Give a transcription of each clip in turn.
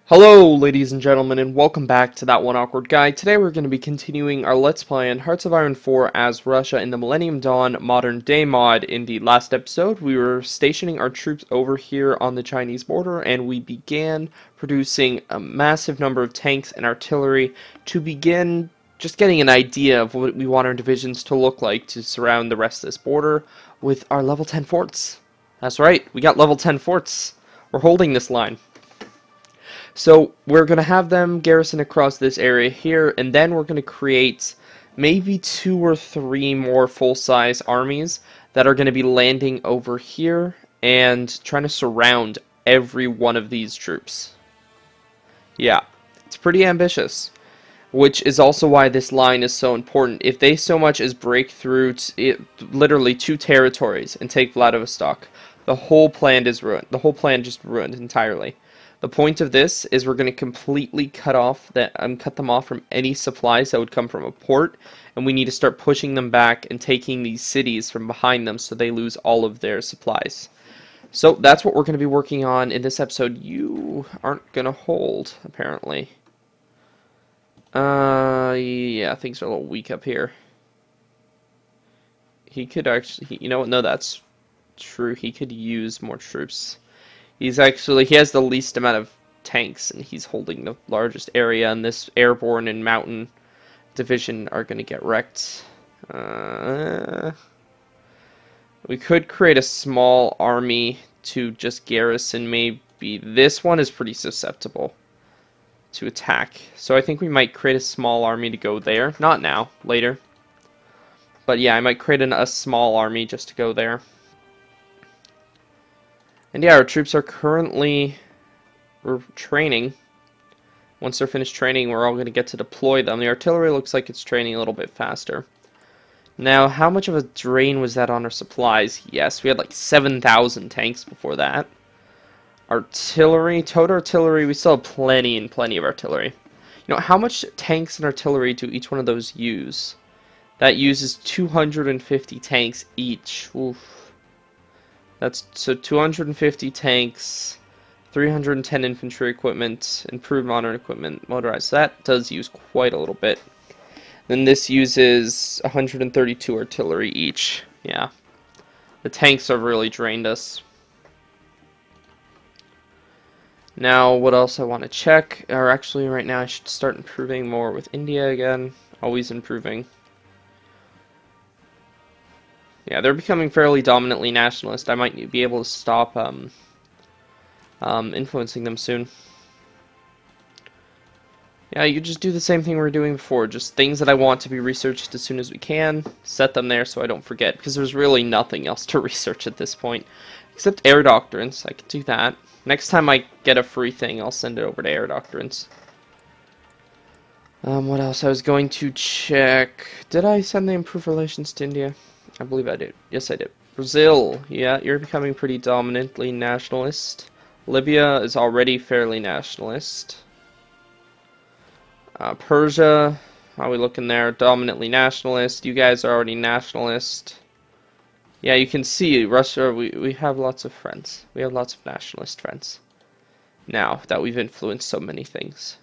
Hello, ladies and gentlemen, and welcome back to That One Awkward Guy. Today we're going to be continuing our Let's Play on Hearts of Iron 4 as Russia in the Millennium Dawn Modern Day mod. In the last episode, we were stationing our troops over here on the Chinese border, and we began producing a massive number of tanks and artillery to begin just getting an idea of what we want our divisions to look like to surround the rest of this border with our level 10 forts. That's right, we got level 10 forts. We're holding this line. So we're going to have them garrison across this area here, and then we're going to create maybe 2 or 3 more full-size armies that are going to be landing over here and trying to surround every one of these troops. Yeah, it's pretty ambitious, which is also why this line is so important. If they so much as break through literally 2 territories and take Vladivostok, the whole plan is ruined. The whole plan just ruined entirely. The point of this is we're going to completely cut them off from any supplies that would come from a port, and we need to start pushing them back and taking these cities from behind them so they lose all of their supplies. So that's what we're going to be working on in this episode. You aren't going to hold, apparently. Yeah, things are a little weak up here. He could actually, you know what, no, that's true. He could use more troops. He has the least amount of tanks, and he's holding the largest area, and this airborne and mountain division are going to get wrecked. We could create a small army to just garrison. Maybe this one is pretty susceptible to attack, so I think we might create a small army to go there. Not now, later. But yeah, I might create a small army just to go there. And yeah, our troops are currently training. Once they're finished training, we're all going to get to deploy them. The artillery looks like it's training a little bit faster. Now, how much of a drain was that on our supplies? Yes, we had like 7,000 tanks before that. Artillery, total artillery, we still have plenty and plenty of artillery. You know, how much tanks and artillery do each one of those use? That uses 250 tanks each. Oof. That's so 250 tanks, 310 infantry equipment, improved modern equipment, motorized. That does use quite a little bit. Then this uses 132 artillery each. Yeah, the tanks have really drained us. Now, what else I want to check? Or actually, right now I should start improving more with India again. Always improving. Yeah, they're becoming fairly dominantly nationalist. I might be able to stop influencing them soon. Yeah, you just do the same thing we were doing before. Just things that I want to be researched as soon as we can. Set them there so I don't forget. Because there's really nothing else to research at this point. Except air doctrines. I can do that. Next time I get a free thing, I'll send it over to air doctrines. What else? I was going to check. Did I send the improved relations to India? I believe I did. Yes, I did. Brazil. Yeah, you're becoming pretty dominantly nationalist. Libya is already fairly nationalist. Persia. How are we looking there? Dominantly nationalist. You guys are already nationalist. Yeah, you can see Russia, we have lots of friends. We have lots of nationalist friends. Now that we've influenced so many things.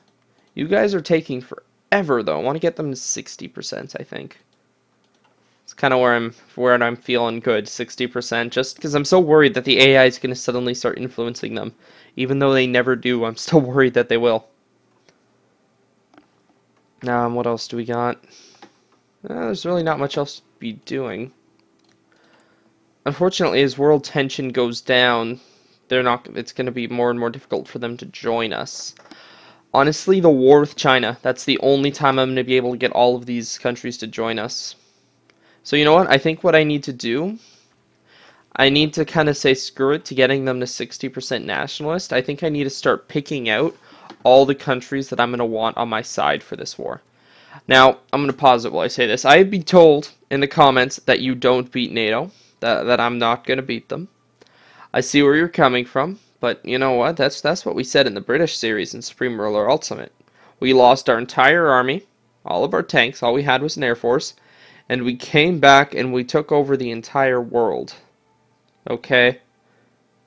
You guys are taking forever, though. I want to get them to 60%, I think. It's kind of where I'm feeling good, 60%, just because I'm so worried that the AI is going to suddenly start influencing them. Even though they never do, I'm still worried that they will. What else do we got? There's really not much else to be doing. Unfortunately, as world tension goes down, it's going to be more and more difficult for them to join us. Honestly, the war with China, that's the only time I'm going to be able to get all of these countries to join us. So you know what? I think what I need to do, I need to kind of say screw it to getting them to 60% nationalist. I think I need to start picking out all the countries that I'm going to want on my side for this war. Now, I'm going to pause it while I say this. I've been told in the comments that you don't beat NATO, that I'm not going to beat them. I see where you're coming from, but you know what? That's what we said in the British series in Supreme Ruler Ultimate. We lost our entire army, all of our tanks, all we had was an air force. And we came back and we took over the entire world. Okay?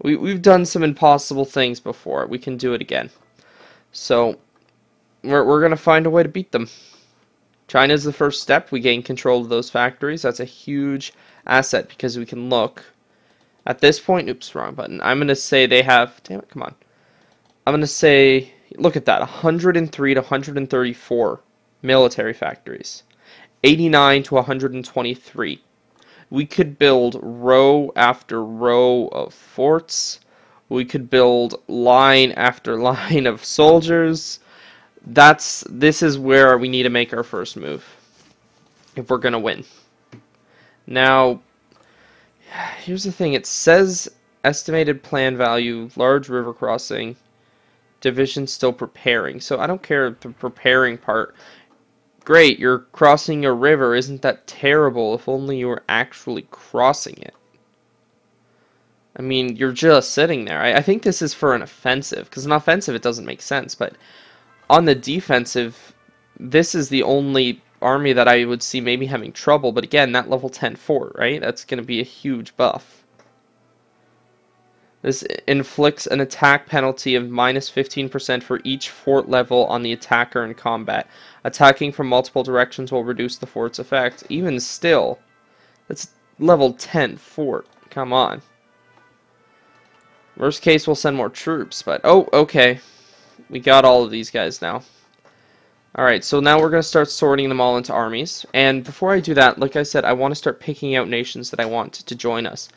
We've done some impossible things before. We can do it again. So we're going to find a way to beat them. China's the first step. We gain control of those factories. That's a huge asset because we can look. At this point, oops, wrong button. I'm going to say they have, damn it, come on. I'm going to say, look at that, 103 to 134 military factories. 89 to 123. We could build row after row of forts. We could build line after line of soldiers. This is where we need to make our first move if we're going to win. Now, here's the thing. It says estimated plan value, large river crossing, division still preparing. So I don't care the preparing part. Great, you're crossing a river. Isn't that terrible? If only you were actually crossing it. I mean, you're just sitting there. I think this is for an offensive, because an offensive, it doesn't make sense. But on the defensive, this is the only army that I would see maybe having trouble. But again, that level 10 fort, right? That's going to be a huge buff. This inflicts an attack penalty of minus 15% for each fort level on the attacker in combat. Attacking from multiple directions will reduce the fort's effect. Even still, that's level 10 fort. Come on. Worst case, we'll send more troops, but oh, okay. We got all of these guys now. Alright, so now we're going to start sorting them all into armies. And before I do that, like I said, I want to start picking out nations that I want to join us.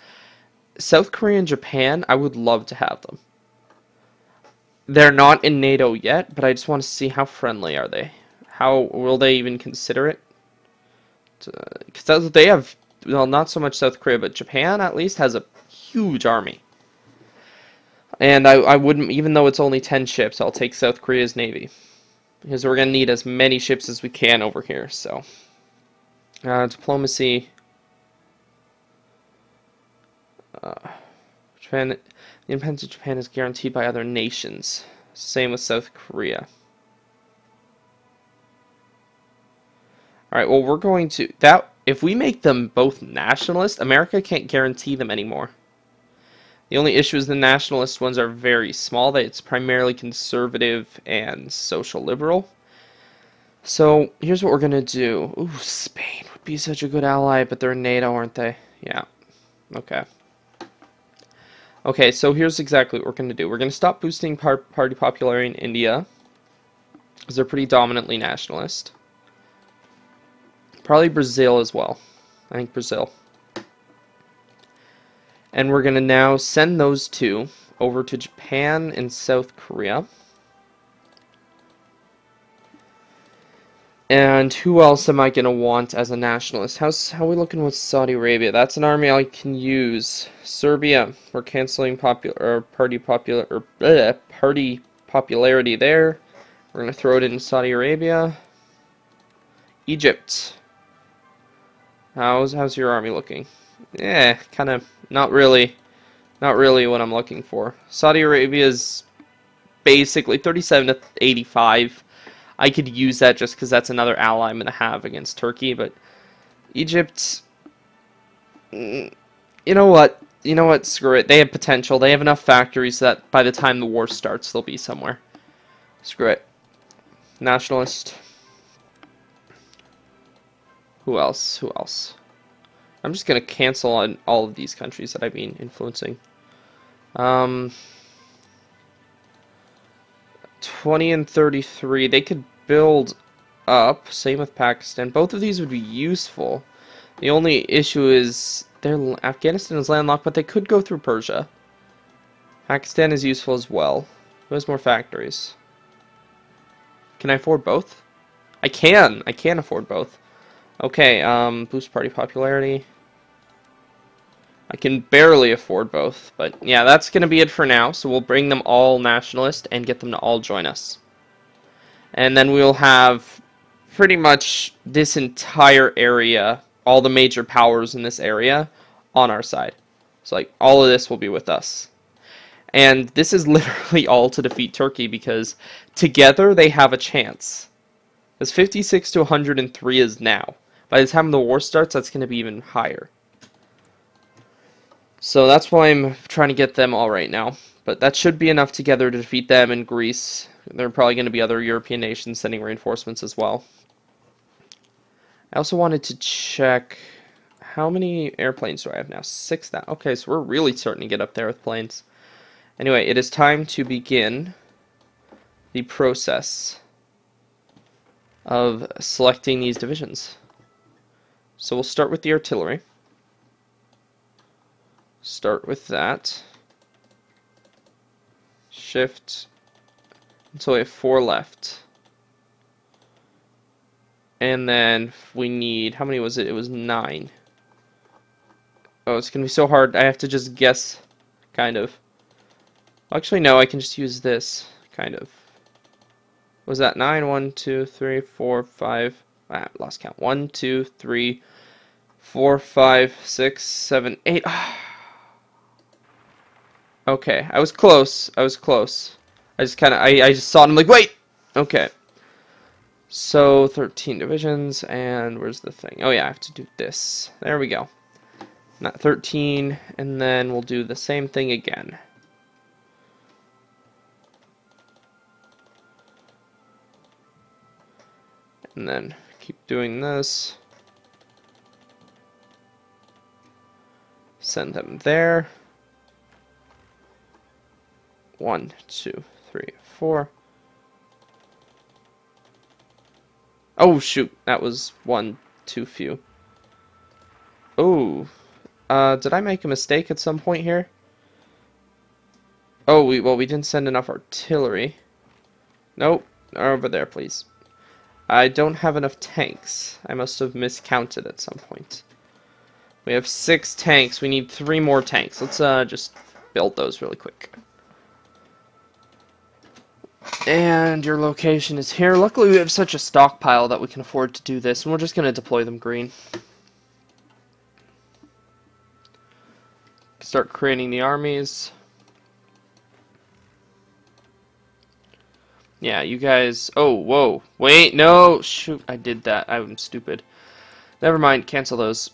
South Korea and Japan, I would love to have them. They're not in NATO yet, but I just want to see how friendly are they. How will they even consider it? Because they have, well, not so much South Korea, but Japan at least has a huge army. And I wouldn't, even though it's only 10 ships, I'll take South Korea's navy. Because we're going to need as many ships as we can over here, so. Diplomacy. Japan, the independence of Japan is guaranteed by other nations. Same with South Korea. Alright, well, we're going to, if we make them both nationalist, America can't guarantee them anymore. The only issue is the nationalist ones are very small. It's primarily conservative and social liberal. So, here's what we're going to do. Ooh, Spain would be such a good ally, but they're in NATO, aren't they? Yeah. Okay. Okay, so here's exactly what we're going to do. We're going to stop boosting party popularity in India, because they're pretty dominantly nationalist. Probably Brazil as well. I think Brazil. And we're going to now send those two over to Japan and South Korea. And who else am I going to want as a nationalist? How are we looking with Saudi Arabia? That's an army I can use. Serbia, we're canceling party popularity there. We're going to throw it in Saudi Arabia. Egypt. How's your army looking? Yeah, kind of not really what I'm looking for. Saudi Arabia is basically 37 to 85. I could use that just because that's another ally I'm going to have against Turkey, but Egypt, you know what? You know what? Screw it. They have potential. They have enough factories that by the time the war starts, they'll be somewhere. Screw it. Nationalist. Who else? Who else? I'm just going to cancel on all of these countries that I've been influencing. 20 and 33, they could build up. Same with Pakistan. Both of these would be useful. The only issue is Afghanistan is landlocked, but they could go through Persia. Pakistan is useful as well. Who has more factories? Can I afford both? I can. I can afford both. Okay, boost party popularity. I can barely afford both, but yeah, that's going to be it for now. So we'll bring them all nationalist and get them to all join us. And then we'll have pretty much this entire area, all the major powers in this area, on our side. So like all of this will be with us. And this is literally all to defeat Turkey because together they have a chance. As 56 to 103 is now. By the time the war starts, that's going to be even higher. So that's why I'm trying to get them all right now. But that should be enough together to defeat them in Greece. There are probably going to be other European nations sending reinforcements as well. I also wanted to check, how many airplanes do I have now? 6,000. Okay, so we're really starting to get up there with planes. Anyway, it is time to begin the process of selecting these divisions. So we'll start with the artillery. Start with that. Shift until we have 4 left. And then we need, how many was it? It was 9. Oh, it's going to be so hard. I have to just guess, kind of. Actually, no, I can just use this, kind of. Was that 9? 1, 2, 3, 4, 5. Ah, lost count. 1, 2, 3, 4, 5, 6, 7, 8. Okay, I was close. I was close. I just kind of, I just saw it and I'm like, wait! Okay. So, 13 divisions, and where's the thing? Oh yeah, I have to do this. There we go. Not 13, and then we'll do the same thing again. And then keep doing this. Send them there. 1, 2, 3, 4. Oh shoot, that was 1 too few. Oh, did I make a mistake at some point here? Oh, we didn't send enough artillery. Nope, over there, please. I don't have enough tanks. I must have miscounted at some point. We have 6 tanks. We need 3 more tanks. Let's just build those really quick. And your location is here. Luckily, we have such a stockpile that we can afford to do this, and we're just going to deploy them green. Start creating the armies. Yeah, you guys... Oh, whoa. Wait, no! Shoot, I did that. I'm stupid. Never mind, cancel those.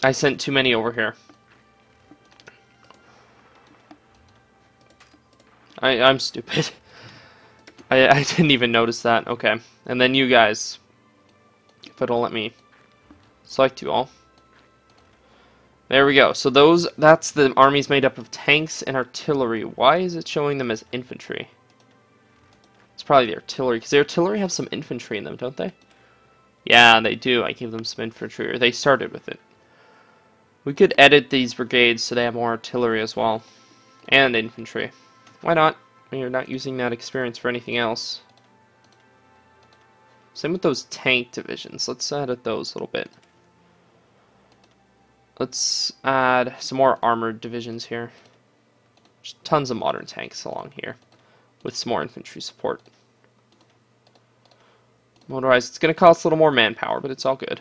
I sent too many over here. I'm stupid. I didn't even notice that. Okay. And then you guys. If it'll let me select you all. There we go. So that's the armies made up of tanks and artillery. Why is it showing them as infantry? It's probably the artillery, because the artillery have some infantry in them, don't they? Yeah, they do. I gave them some infantry, or they started with it. We could edit these brigades so they have more artillery as well. And infantry. Why not? You're not using that experience for anything else. Same with those tank divisions. Let's edit those a little bit. Let's add some more armored divisions here. There's tons of modern tanks along here, with some more infantry support. Motorized, it's going to cost a little more manpower, but it's all good.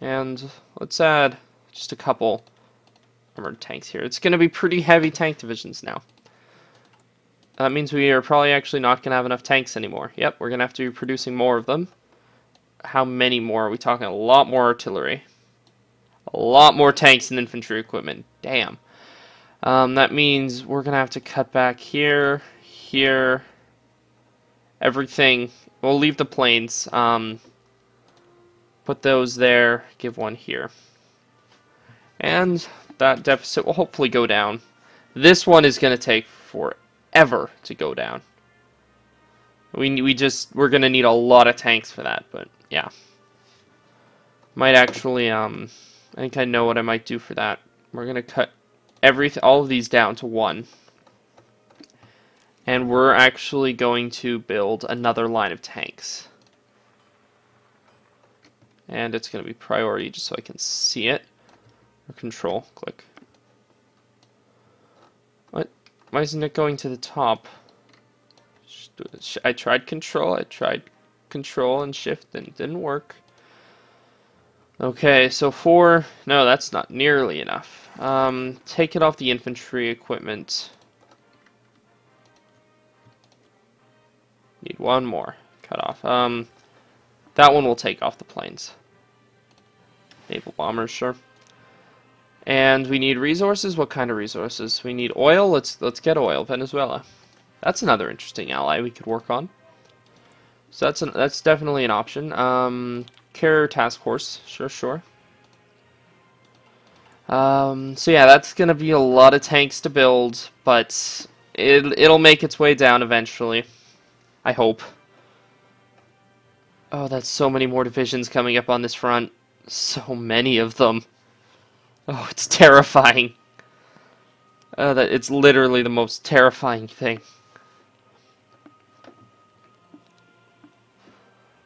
And let's add just a couple armored tanks here. It's going to be pretty heavy tank divisions now. That means we are probably actually not going to have enough tanks anymore. Yep, we're going to have to be producing more of them. How many more? Are we talking a lot more artillery? A lot more tanks and infantry equipment. Damn. That means we're going to have to cut back here, here, everything. We'll leave the planes. Put those there, give one here. And that deficit will hopefully go down. This one is going to take forever to go down. We're going to need a lot of tanks for that, but yeah. Might actually, I think I know what I might do for that. We're going to cut all of these down to 1. And we're actually going to build another line of tanks. And it's going to be priority just so I can see it. Or control, click. What? Why isn't it going to the top? I tried control and shift and it didn't work. Okay, so 4, no, that's not nearly enough. Take it off the infantry equipment. Need one more cut off. That one will take off the planes. Naval bombers, sure. And we need resources. What kind of resources? We need oil. Let's get oil. Venezuela. That's another interesting ally we could work on. So that's definitely an option. Care Task Force, sure. So yeah, that's gonna be a lot of tanks to build, but it'll make its way down eventually. I hope. Oh, that's so many more divisions coming up on this front. So many of them. Oh, it's terrifying. It's literally the most terrifying thing.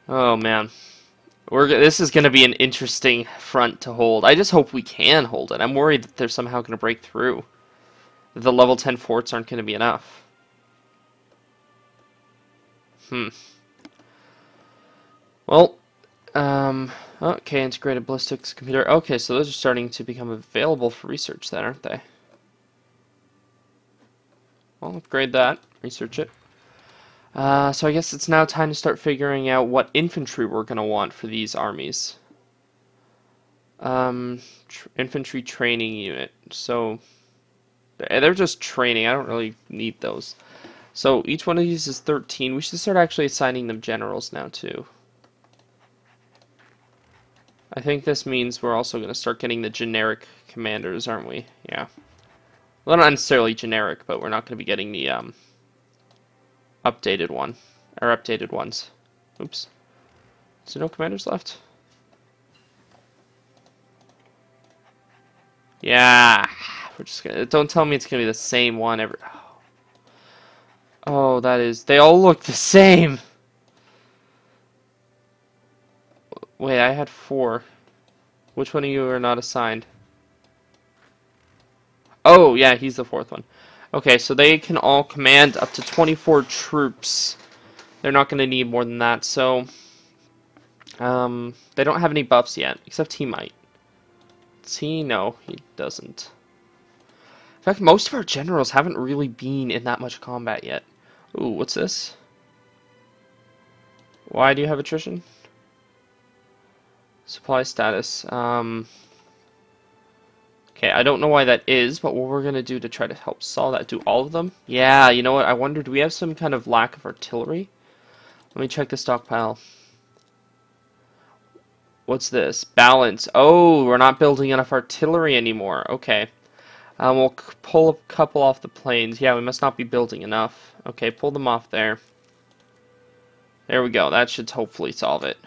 Oh man. This is going to be an interesting front to hold. I just hope we can hold it. I'm worried that they're somehow going to break through. The level 10 forts aren't going to be enough. Well, okay, integrated ballistics computer. Okay, so those are starting to become available for research then, aren't they? Well, upgrade that. Research it. So I guess it's now time to start figuring out what infantry we're going to want for these armies. Infantry training unit. So they're just training. I don't really need those. So each one of these is 13. We should start actually assigning them generals now too. I think this means we're also going to start getting the generic commanders, aren't we? Yeah. Well, not necessarily generic, but we're not going to be getting the updated one, or updated ones. Oops. Is there no commanders left? Yeah. We're just gonna. Don't tell me it's gonna be the same one every. Oh, that is. They all look the same. Wait, I had 4. Which one of you are not assigned? Oh, yeah, he's the 4th one. Okay, so they can all command up to 24 troops. They're not going to need more than that, so... they don't have any buffs yet, except he might. No, he doesn't. In fact, most of our generals haven't really been in that much combat yet. Ooh, what's this? Why do you have attrition? Supply status. Okay, I don't know why that is, but what we're going to do to try to help solve that, do all of them? Yeah, you know what, I wonder, do we have some kind of lack of artillery? Let me check the stockpile. What's this? Balance. Oh, we're not building enough artillery anymore. Okay. We'll pull a couple off the planes. Yeah, we must not be building enough. Okay, pull them off there. There we go. That should hopefully solve it.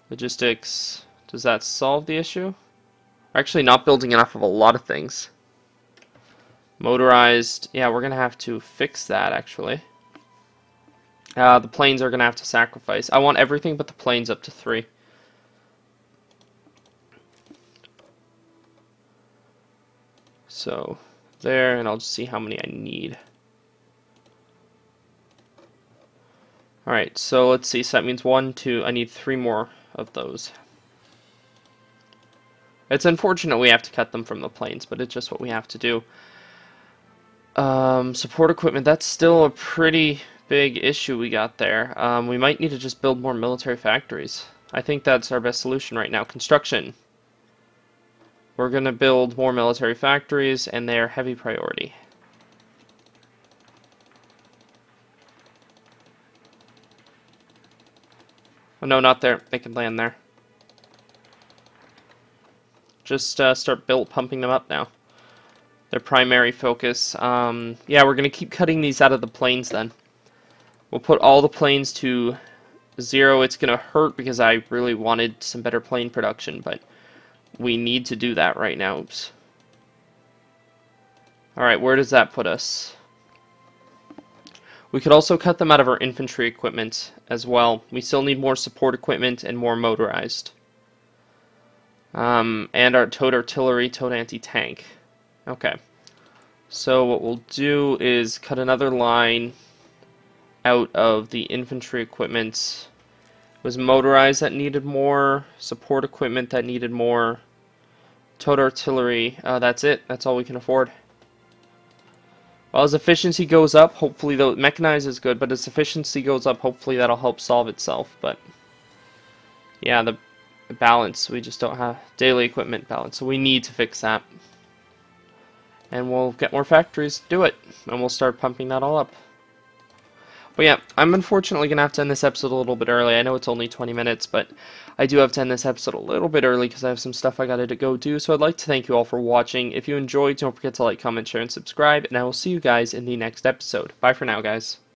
Logistics. Does that solve the issue? We're actually not building enough of a lot of things. Motorized. Yeah, we're going to have to fix that, actually. The planes are going to have to sacrifice. I want everything but the planes up to 3. So, there, and I'll just see how many I need. Alright, so let's see. So that means 1, 2, I need 3 more of those. It's unfortunate we have to cut them from the planes, but it's just what we have to do. Support equipment, that's still a pretty big issue we got there. We might need to just build more military factories. I think that's our best solution right now. Construction. We're going to build more military factories, and they're heavy priority. Oh no, not there. They can land there. Just start pumping them up now. Their primary focus. Yeah, we're going to keep cutting these out of the planes then. We'll put all the planes to 0. It's going to hurt because I really wanted some better plane production, but we need to do that right now. Oops. Alright, where does that put us? We could also cut them out of our infantry equipment as well. We still need more support equipment and more motorized. And our towed artillery, towed anti-tank. Okay. So what we'll do is cut another line out of the infantry equipment. It was motorized that needed more, support equipment that needed more, towed artillery. That's it. That's all we can afford. Well, as efficiency goes up, hopefully, though mechanized is good, but as efficiency goes up, hopefully that'll help solve itself. But yeah, the balance, we just don't have daily equipment balance, so we need to fix that. and we'll get more factories to do it, and we'll start pumping that all up. But yeah, I'm unfortunately going to have to end this episode a little bit early. I know it's only 20 minutes, but I do have to end this episode a little bit early because I have some stuff I got to go do. So I'd like to thank you all for watching. If you enjoyed, don't forget to like, comment, share, and subscribe, and I will see you guys in the next episode. Bye for now, guys.